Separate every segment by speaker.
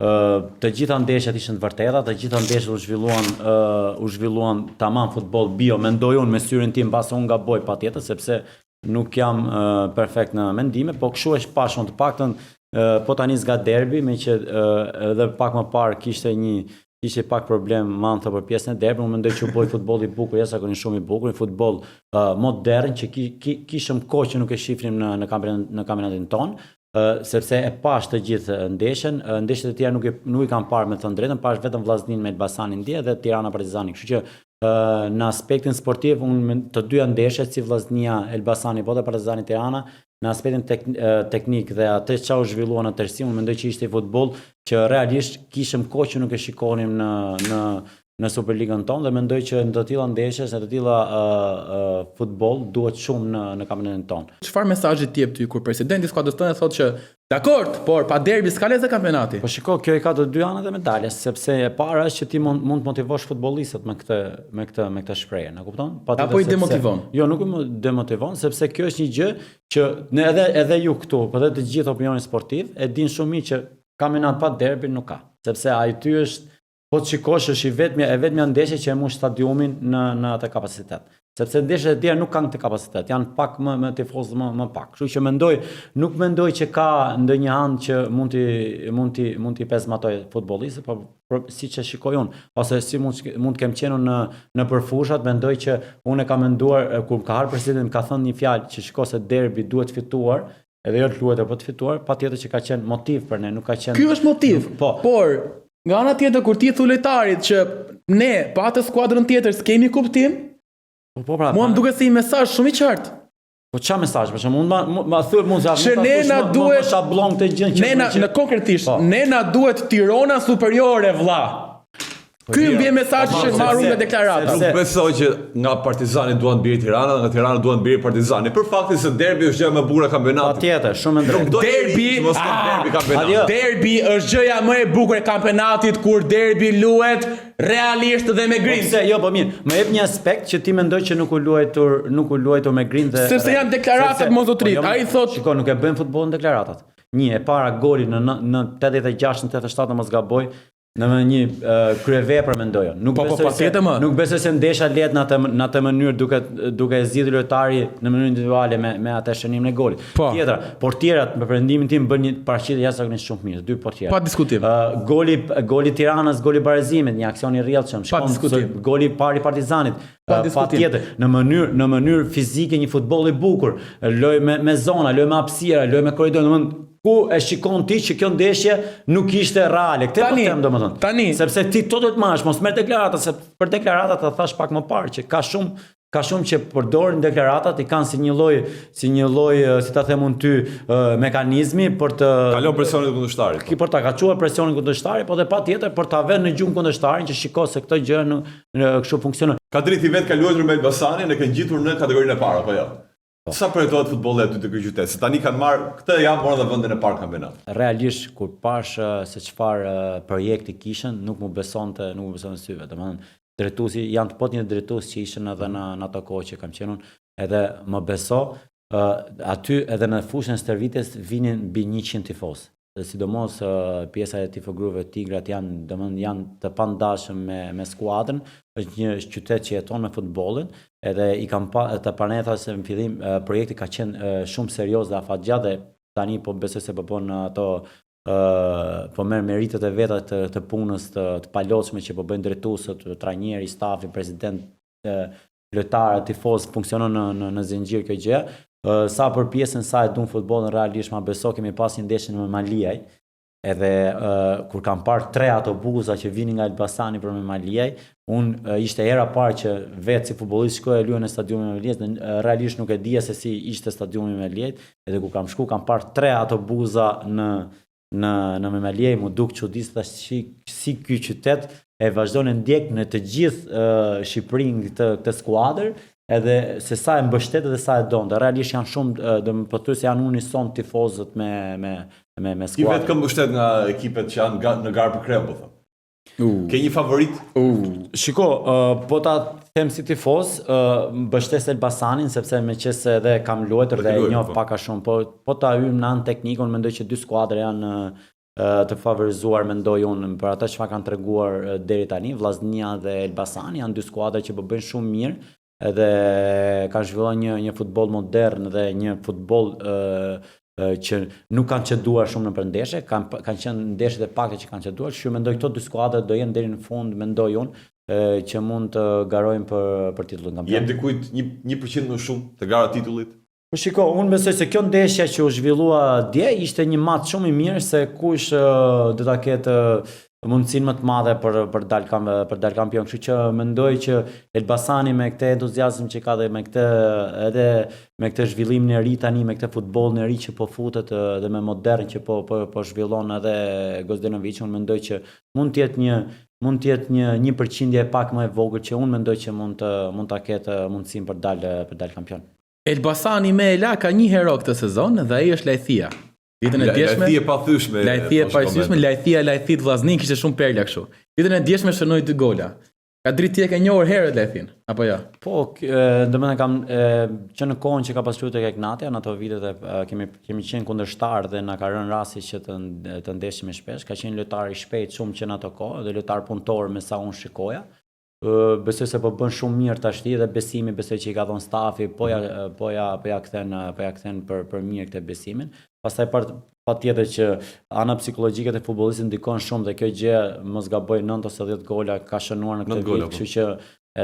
Speaker 1: Të gjitha ndeshjet ishin të vërteta, të gjitha ndeshjet u zhvilluan tamam futboll bio, mendoj unë me syrin tim, mbas unë gaboj patjetër, sepse nuk jam perfekt në mendime, po kështu e pash unë të paktën po tani nga derbi, me që edhe pak më parë kishte pak problem mantha për pjesën e derbit, unë mendoj që u boj futbolli i bukur, jashtëzakonisht shumë i bukur, një futboll modern që kishëm kohë që nuk e shifnim në kampionatin ton. Sepse e pash të gjithë ndeshjen, ndeshjet e tjera nuk i kam parë me thënë drejtën, pash vetëm Vllaznin me Elbasanin dje dhe Tirana Partizani. Kështu që në aspektin sportiv, unë të dyja ndeshjet si Vllaznia Elbasani po dhe Partizani Tirana, në aspektin teknik dhe atë çau zhvillua në tërësi, unë mendoj që ishte futboll që realisht kishëm kohë që nuk e shikonim në Superligën tonë dhe mendoj që në të tilla ndeshjes, në të tilla futboll duhet shumë në kampionatin tonë.
Speaker 2: Çfarë mesazhi ti jep ty kur presidenti i skuadrës tonë thotë që dakord, por pa derbi s'ka lezë kampionati?
Speaker 1: Po shiko, kjo i ka të dy anët e medaljes, sepse e para është që ti mund të motivosh futbollistët me këtë shprehje, e kupton?
Speaker 2: Apo i demotivon?
Speaker 1: Jo, nuk më demotivon, sepse kjo është një gjë që edhe ju këtu, por edhe të gjithë opinionin sportiv e din shumë mirë që kampionat pa derbi nuk ka, sepse ai ty është po të shikosh është e vetmja ndeshje që e mush stadiumin në atë kapacitet. Sepse ndeshjet e tjera nuk kanë këtë kapacitet, janë pak më tifozë më pak. Kështu që nuk mendoj që ka ndonjë anë që mund t'i pezmatoj futbollistët, por siç e shikoj unë, ose si mund të kem qenë në përfushat, mendoj që unë e kam menduar kur ka ardhur presidenti ka thënë një fjalë që shiko se derbi duhet fituar, edhe jo të luhet apo të fituar, patjetër që ka qenë motiv për ne, nuk ka qenë.
Speaker 2: Ky është motiv.
Speaker 1: Po.
Speaker 2: Por nga ana tjetër kur ti thu lojtarit që ne pa atë skuadrën tjetër s'kemi kuptim, mua më duket si një mesazh shumë i qartë.
Speaker 1: Po ç'a mesazh, për shembull, ma thuaj mund
Speaker 2: që ne na duhet
Speaker 1: shablon këtë gjë që
Speaker 2: në konkretisht, ne na duhet Tirana superiore vlla. Ky mbie mesazh që marrëm me deklarata.
Speaker 3: Nuk besoj që nga Partizani duan të bjerë Tirana, nga Tirana duan të bjerë Partizani. Për faktin se derbi është gjëja më e bukur e kampionatit.
Speaker 1: Patjetër, shumë drejtë.
Speaker 2: Derbi është gjëja më e bukur e kampionatit kur derbi luhet realisht dhe me grinj.
Speaker 1: Jo, po mirë, më jep një aspekt që ti mendoj që nuk u luajtur me grinj dhe
Speaker 2: sepse janë deklaratat mozotrit. Ai thotë,
Speaker 1: shiko, nuk e bëjmë futbollin deklaratat. Një e para goli në 86 në 87 mos gaboj. Në një kryevepër mendoj. Nuk besoj se ndesha lehet në atë mënyrë duke zgjidhur lojtari në mënyrë individuale me atë shënimin e golit. Tjetra, portierat me mendimin tim bën një paraqitje jashtëzakonisht shumë mirë, dy portierë.
Speaker 2: Pa diskutim.
Speaker 1: Goli Tiranës, goli Barazimit, një aksion i rrjedhshëm.
Speaker 2: Pa diskutim.
Speaker 1: Goli pari Partizanit. Patjetër, në mënyrë fizike një futboll i bukur, loj me zona, loj me hapësira, loj me korridor, domethënë ku e shikon ti që kjo ndeshje nuk ishte reale. Këtë po them domethënë.
Speaker 2: Tani,
Speaker 1: sepse ti to do të marrësh, mos merr deklarata, se për deklaratat ta thash pak më parë që ka shumë që përdorin deklaratat, i kanë si një lloj, si ta them unë ty, mekanizmi për të
Speaker 3: kalon presionin kundërshtarit.
Speaker 1: Për ta kaçuar presionin kundërshtarit, po dhe patjetër për ta vënë në gjumë kundërshtarin që shikoj se këtë gjë kështu funksionon.
Speaker 3: Kadriti vet ka luajtur me Elbasanin, e kanë gjitur në kategorinë e parë apo jo? Sa përjetohet futbolli aty te ky qytet? Se tani kanë marrë këtë javë morën dhe vendin e parë kampionat.
Speaker 1: Realisht kur pash se çfarë projekti kishin, nuk më besonte syve. Domethënë drejtuesi janë të një drejtues që ishin edhe në ato kohë që kam qenë unë, edhe më beso, aty edhe në fushën e stërvitjes vinin mbi 100 tifozë. Dhe sidomos pjesa e tifogruve Tigrat janë të pandashëm me skuadrën, është një qytet që jeton me futbollin, edhe i kam të parëneta se në fillim projekti ka qenë shumë serioz dhe afatgjatë dhe tani po besoj se po bën ato po merr meritet e veta të punës të palotshme që po bëjnë drejtuesët, trajneri, stafi, president, lojtarë, tifoz, funksionon në zinxhir kjo gjë. Sa për pjesën sa e dun futbollin realisht ma beso kemi pas një ndeshje me Maliaj, edhe kur kam parë 3 autobusa që vinin nga Elbasani për me Maliaj, ishte hera parë që vetë si futbollist shkoja luaj në stadiumin e Maliajt, dhe realisht nuk e dija se si ishte stadiumi i Maliajt, edhe kur kam parë 3 autobusa në Maliaj, mu duk çuditës tash si ky qytet e vazhdon e ndjek në të gjithë Shqipërinë këtë skuadër, edhe se sa e mbështet dhe sa e donte. Realisht janë shumë, do të thotë se janë unison tifozët me skuadrën.
Speaker 3: Ti vetë mbështet nga ekipet që janë në garë për krem, po them. Ke një favorit?
Speaker 1: Shiko, po ta them si tifoz, mbështes Elbasanin sepse meqense edhe kam luajtur dhe e njoh pak a shumë, po ta hym në anë teknike, unë mendoj që dy skuadra të favorizuar mendoj unë për ata çfarë kanë treguar deri tani. Vllaznia dhe Elbasani janë dy skuadra që po bëjnë shumë mirë edhe kanë zhvilluar një futboll modern dhe një futboll që nuk kanë çeduar shumë në përndeshje, kanë qenë ndeshjet e pakta që kanë çeduar, që mendoj këto dy skuadra do jenë deri në fund, mendoj unë që mund të garojnë për titullin kampionat.
Speaker 3: Jep dikujt 1% më shumë të gara titullit?
Speaker 1: Po shiko, unë besoj se kjo ndeshja që u zhvillua dje ishte një maç shumë i mirë se kush do ta ketë mundësinë më të madhe për dal kampion. Kështu që mendoj që Elbasani me këtë entuziazëm që ka dhe me këtë zhvillimin e ri tani, me këtë futbollin e ri që po futet dhe me modern që po zhvillon edhe Gozdenovic, unë mendoj që mund të jetë një përqindje pak më e vogël që unë mendoj që mund ta ketë mundësinë për dal kampion.
Speaker 2: Elbasani me Ela ka një hero këtë sezon dhe ai është Lajthia. Ditën e djeshme.
Speaker 3: Lajthia pa thyshme.
Speaker 2: Lajthit vllaznin kishte shumë perla kështu. Ditën e djeshme shënoi 2 gola. Ka dritë ti e ke njohur herët Lajthin, apo jo?
Speaker 1: Po, domethënë kam që në kohën që ka pasur tek Ignatia, në ato vitet kemi qenë kundërshtar dhe na ka rënë rasti që të ndeshim me shpesh. Ka qenë lojtar i shpejt shumë që në ato kohë dhe lojtar punëtor me sa unë shikoja. Besoj se po bën shumë mirë tash dhe besimi besoj që i ka dhënë stafi, po ja kthen për mirë këtë besimin. Pastaj patjetër që ana psikologjike të futbollistit ndikon shumë dhe kjo gjë mos gaboj 9 ose 10 gola ka shënuar në këtë vit, kështu që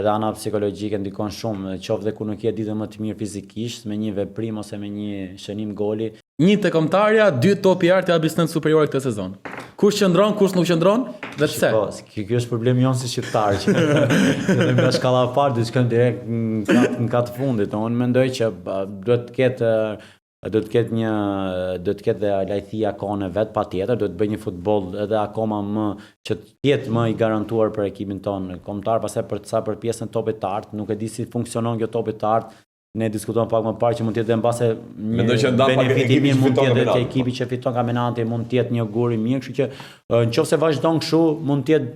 Speaker 1: edhe ana psikologjike ndikon shumë, qoftë ku nuk je ditën më të mirë fizikisht, me një veprim ose me një shënim goli.
Speaker 2: 1 te kombëtarja, 2 topi artë e abistent superior këtë sezon. Kush qëndron, kush nuk qëndron dhe pse?
Speaker 1: Po, kjo është problemi jonë si shqiptar që edhe nga shkalla e parë diçka direkt në katë fundit. Unë mendoj që duhet të ketë dhe Lajthia kohën e vet patjetër, duhet të bëjë një futboll edhe akoma më që të jetë më i garantuar për ekipin tonë kombëtar, pastaj për pjesën e topit të artë, nuk e di si funksionon kjo topit të artë. Ne diskutojmë pak më parë që mund të jetë mbase një benefit i mirë mund të jetë te ekipi që fiton kampionatin, mund të jetë një gur i mirë, kështu që nëse vazhdon kështu, mund të jetë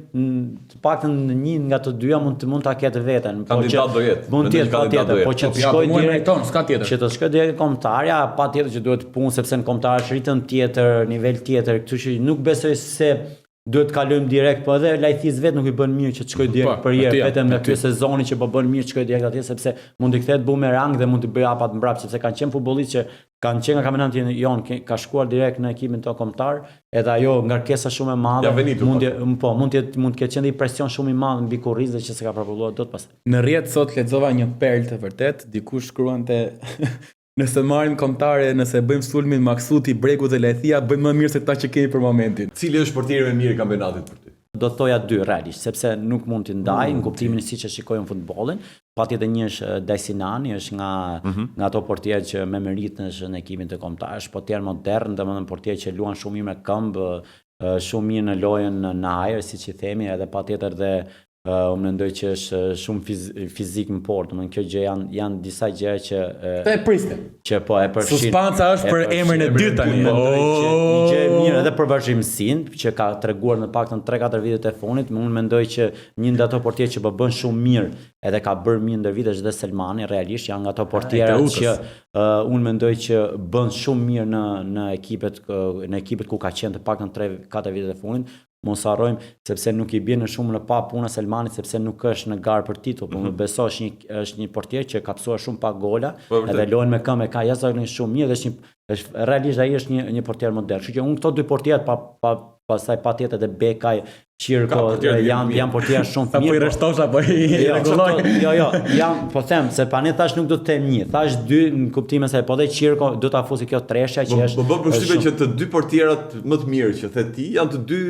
Speaker 1: të paktën një nga të dyja mund ta ketë veten.
Speaker 3: Kandidat do jetë.
Speaker 1: Mund të jetë patjetër, po që të shkojë direkt
Speaker 2: s'ka tjetër.
Speaker 1: Që të shkojë direkt kombëtarja, patjetër që duhet punë sepse në kombëtar është ritëm tjetër, nivel tjetër, kështu që nuk besoj se duhet të kalojmë direkt, po edhe Lajthis vet nuk i bën mirë që të shkojë direkt për herë, vetëm me ky sezoni që po bën mirë të shkojë direkt atje sepse mund të kthehet bumerang dhe mund të bëjë hapat mbrapa sepse kanë qenë futbollistë që kanë qenë nga kampionati jon, ka shkuar direkt në ekipin tonë kombëtar, edhe ajo ngarkesa shumë e madhe, mund të ketë qenë një presion shumë i madh mbi kurrizë që s'ka propulluar dot pastaj.
Speaker 2: Në rrjet sot lexova një perl të vërtet, dikush shkruante nëse marrim kombëtare, nëse bëjmë sulmin Maksuti, Breku dhe Lajthia, bëjmë më mirë se këta që kemi për momentin.
Speaker 3: Cili është portieri më mirë i kampionatit për ty?
Speaker 1: Do të thoja 2 realisht, sepse nuk mund t'i ndaj në kuptimin siç e shikojmë futbollin. Patjetër një është Dajsinani, është nga ato portierë që me meritë në ekipin të kombëtar, është portier modern, domethënë portier që luan shumë mirë me këmbë, shumë mirë në lojën në ajër, siç i themi, edhe patjetër dhe unë mendoj që është shumë fizik në port, domethënë kjo gjë janë disa gjëra që
Speaker 2: e prisnim.
Speaker 1: Që po e përfshin.
Speaker 2: Suspanca është për emrin e dytë tani.
Speaker 1: Një gjë e mirë edhe për vazhdimsinë që ka treguar në paktën 3-4 vitet e fundit, unë mendoj që një nga ato portierë që po bën shumë mirë edhe ka bërë mirë ndër vitesh dhe Selmani, realisht janë nga ato portierë që unë mendoj që bën shumë mirë në ekipet ku ka qenë të paktën 3-4 vitet e fundit. Mos harrojmë sepse nuk i bën shumë në pa puna Selmanit sepse nuk është në garë për titull, por më beso është një portier që ka psuar shumë pak gola, edhe lojën me këmbë ka jashtëzakonisht shumë mirë dhe është realisht ai është një portier modern. Kështu që unë këto dy portierët pastaj patjetër edhe Bekaj, Çirko janë portierë shumë mirë.
Speaker 2: Apo i rreshtosh apo i rregulloj?
Speaker 1: Jo, po them se pani thash nuk do të them një, thash 2 në kuptimin se po dhe Çirko do ta fusi kjo treshja që është.
Speaker 3: Po përshtypjen që të dy portierat më të mirë që the ti janë të dy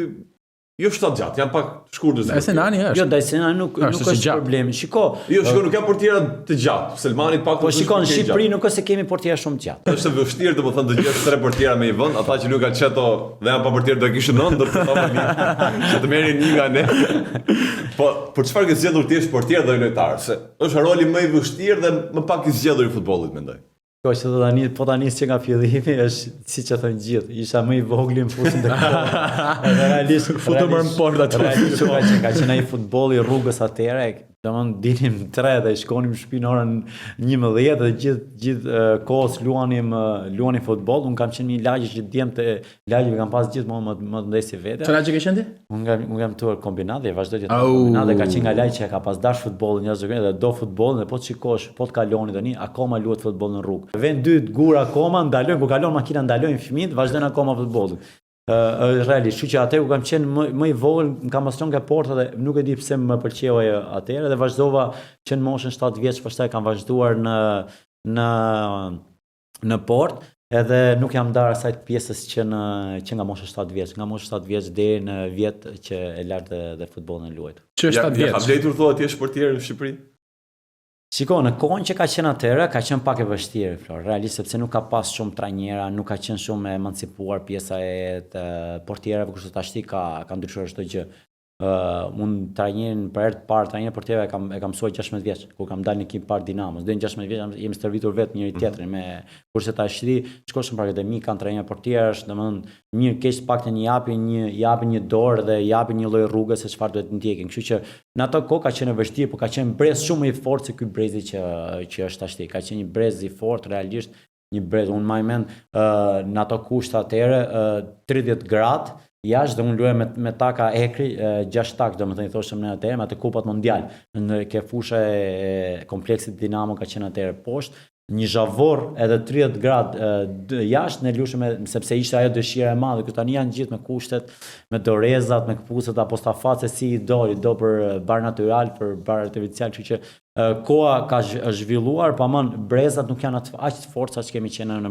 Speaker 3: jo shtat gjatë, janë pak shkurtër.
Speaker 2: Dajsinani është.
Speaker 1: Jo, Dajsinani nuk është problem. Shiko,
Speaker 3: nuk janë portiera të gjatë. Selmani pak.
Speaker 1: Po shikon, në Shqipëri nuk është se kemi portiera shumë të gjatë.
Speaker 3: Është vështirë domethënë të gjesh 3 portiera me një vend, ata që nuk kanë çeto dhe janë pa portier do të kishin 9, ndërsa që të merrin një nga ne. Po për çfarë ke zgjedhur ti është portier dhe lojtar? Se është roli më i vështirë dhe më pak i zgjedhur i futbollit mendoj.
Speaker 1: Kjo që ta nis që nga fillimi është siç e thënë gjithë, isha më i vogël në fusin të kohë. Realisht
Speaker 2: futëm më poshtë atë.
Speaker 1: Realisht ka qenë ai futbolli rrugës atëherë, Domthon dinim 3 dhe shkonim në shtëpi në orën 11 dhe gjithë kohës luanim futboll. Un kam qenë një lagje që djemtë lagje kam pas gjithmonë më të ndesi vetë.
Speaker 2: Çfarë lagje ke qenë ti?
Speaker 1: Un kam tuar kombinat dhe vazhdoj të tuar kombinat dhe ka qenë nga lagje që ka pas dash futbollin jashtë dhe do futbollin dhe po të shikosh, po të kaloni tani akoma luhet futboll në rrugë. Vend dy gur akoma ndalojnë, ku kalon makina ndalojnë fëmijët, vazhdojnë akoma futbollin. Realisht, kështu që atë ku kam qenë më i vogël, më kam pasur nga porta dhe nuk e di pse më pëlqeu ajo atëherë dhe vazhdova që në moshën 7 vjeç, pastaj kam vazhduar në port, edhe nuk jam ndarë asaj pjesës që nga mosha 7 vjeç, nga mosha 7 vjeç deri në vjet që e lart dhe futbollin e luajt.
Speaker 2: Që 7 vjeç.
Speaker 3: Ka vlerëtur thotë ti je portier në Shqipëri?
Speaker 1: Shiko, në kohën që ka qenë atëherë, ka qenë pak e vështirë, Flor, realisht sepse nuk ka pas shumë trajnera, nuk ka qenë shumë e emancipuar pjesa e portierave, kështu tashti ka ndryshuar çdo gjë. Unë trajnerin për herë të parë trajner portierave e kam mësuar 16 vjeç, kur kam dalë në ekip par Dinamos. Deri në 16 vjeç jemi stërvitur vetë njëri tjetrin me kurse tashti shkosh në akademi kanë trajner portierësh, domethënë mirë keq paktën japin një dorë dhe japin një lloj rrugë se çfarë duhet ndjekin. Kështu që në ato kohë ka qenë vështirë, por ka qenë brez shumë i fortë se ky brezi që është tashti. Ka qenë një brez i fortë realisht, një brez unë më mend në ato kushte atëherë 30 gradë jashtë dhe unë luaj me taka ekri 6 tak, domethënë i thoshëm ne atëherë me atë kupat mondial. Në ke fusha e kompleksit Dinamo ka qenë atëherë poshtë, një zhavor edhe 30 gradë jashtë ne lushëm sepse ishte ajo dëshira e madhe. Këto tani janë gjithë me kushtet, me dorezat, me këpucet apo stafat se si i do për bar natyral, për bar artificial, kështu që koha ka zhvilluar, pamon brezat nuk janë aq të fortë sa që kemi qenë në